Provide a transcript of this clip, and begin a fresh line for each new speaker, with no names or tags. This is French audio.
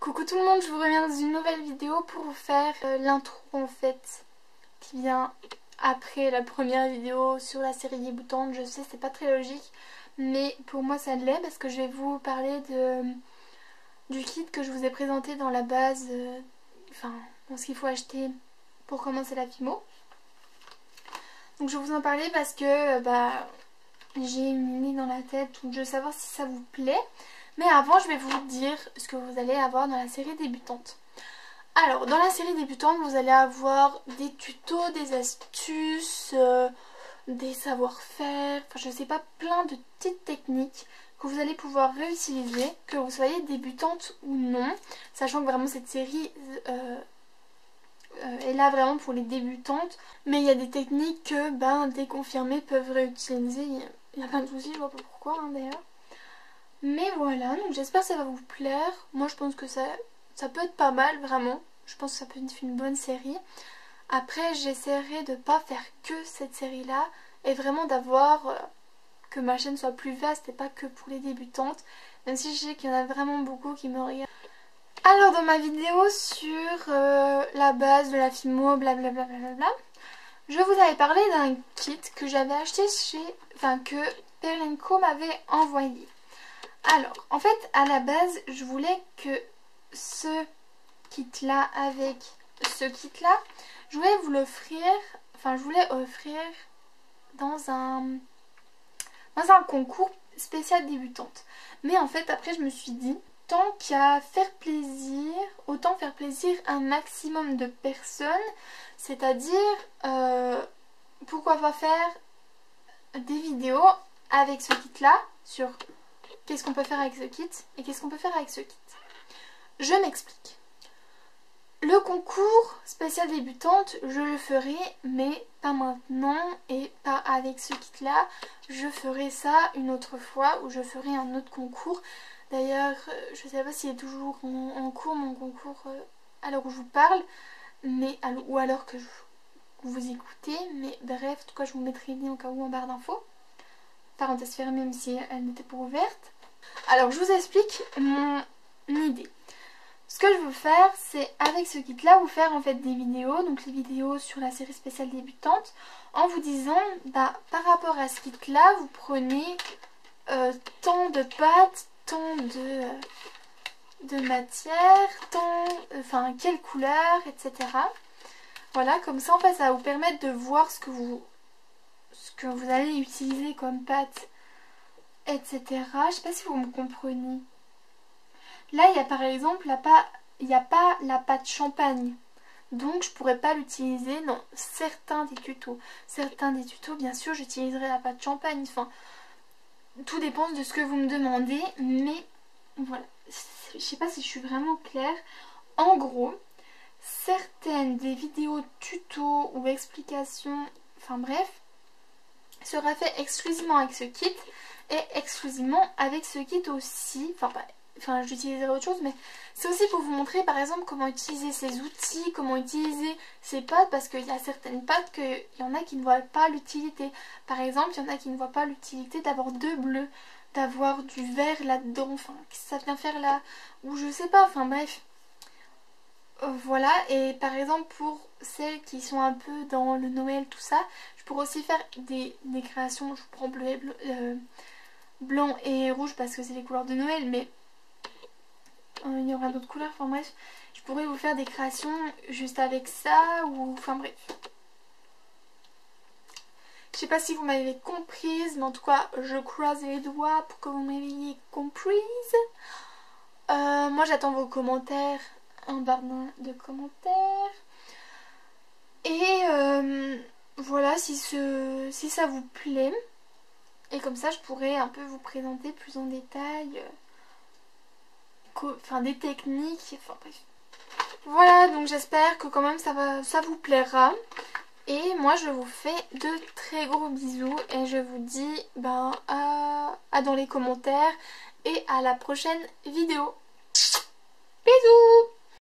Coucou tout le monde, je vous reviens dans une nouvelle vidéo pour vous faire l'intro en fait qui vient après la première vidéo sur la série déboutante. Je sais c'est pas très logique mais pour moi ça l'est parce que je vais vous parler du kit que je vous ai présenté dans la base, dans ce qu'il faut acheter pour commencer la FIMO. Donc je vais vous en parler parce que j'ai une idée dans la tête où je veux savoir si ça vous plaît. Mais avant, je vais vous dire ce que vous allez avoir dans la série débutante. Alors, dans la série débutante, vous allez avoir des tutos, des astuces, des savoir-faire, je sais pas, plein de petites techniques que vous allez pouvoir réutiliser, que vous soyez débutante ou non. Sachant que vraiment cette série est là vraiment pour les débutantes. Mais il y a des techniques que des confirmés peuvent réutiliser. Il y a plein de soucis, je vois pas pourquoi d'ailleurs. Mais voilà, donc j'espère que ça va vous plaire. Moi je pense que ça peut être pas mal vraiment. Je pense que ça peut être une bonne série. Après j'essaierai de pas faire que cette série là. Et vraiment d'avoir que ma chaîne soit plus vaste et pas que pour les débutantes. Même si je sais qu'il y en a vraiment beaucoup qui me regardent. Alors dans ma vidéo sur la base de la FIMO, blablabla, je vous avais parlé d'un kit que j'avais acheté que Perenco m'avait envoyé. Alors, en fait, à la base, je voulais que ce kit-là avec ce kit-là, je voulais vous l'offrir, je voulais offrir dans un concours spécial débutante. Mais en fait, après, je me suis dit, tant qu'à faire plaisir, autant faire plaisir à un maximum de personnes, c'est-à-dire, pourquoi pas faire des vidéos avec ce kit-là sur qu'est-ce qu'on peut faire avec ce kit et qu'est-ce qu'on peut faire avec ce kit. Je m'explique. Le concours spécial débutante, je le ferai, mais pas maintenant et pas avec ce kit-là. Je ferai ça une autre fois où je ferai un autre concours. D'ailleurs, je ne sais pas s'il est toujours en cours mon concours à l'heure où je vous parle, ou alors que vous écoutez. Mais bref, en tout cas, je vous mettrai le lien au cas où en barre d'infos. Parenthèse fermée même si elle n'était pas ouverte. Alors je vous explique mon idée. Ce que je veux faire, c'est avec ce kit là vous faire en fait des vidéos, donc les vidéos sur la série spéciale débutante, en vous disant par rapport à ce kit là vous prenez tant de pâtes, tant de matière, quelle couleur, etc. Voilà, comme ça en fait ça va vous permettre de voir ce que vous allez utiliser comme pâte, etc. Je sais pas si vous me comprenez. Là, il y a par exemple il n'y a pas la pâte champagne. Donc, je pourrais pas l'utiliser dans certains des tutos. Certains des tutos, bien sûr, j'utiliserai la pâte champagne. Tout dépend de ce que vous me demandez. Mais, voilà. Je sais pas si je suis vraiment claire. En gros, certaines des vidéos tutos ou explications, sera fait exclusivement avec ce kit et exclusivement avec ce kit aussi. J'utiliserai autre chose, mais c'est aussi pour vous montrer par exemple comment utiliser ces outils, comment utiliser ces pâtes, parce qu'il y a certaines pâtes qu'il y en a qui ne voient pas l'utilité. Par exemple, il y en a qui ne voient pas l'utilité d'avoir deux bleus, d'avoir du vert là-dedans, ça vient faire là, ou je sais pas, bref. Voilà, et par exemple pour celles qui sont un peu dans le Noël, tout ça, je pourrais aussi faire des créations. Je prends blanc et rouge parce que c'est les couleurs de Noël, mais il y aura d'autres couleurs, bref. Je pourrais vous faire des créations juste avec ça, ou bref. Je sais pas si vous m'avez comprise, mais en tout cas, je croise les doigts pour que vous m'ayez comprise. Moi j'attends vos commentaires en barre de commentaires. Et voilà, si ça vous plaît. Et comme ça je pourrais un peu vous présenter plus en détail des techniques. Bref. Voilà, donc j'espère que quand même ça vous plaira. Et moi je vous fais de très gros bisous. Et je vous dis à dans les commentaires. Et à la prochaine vidéo. Bisous!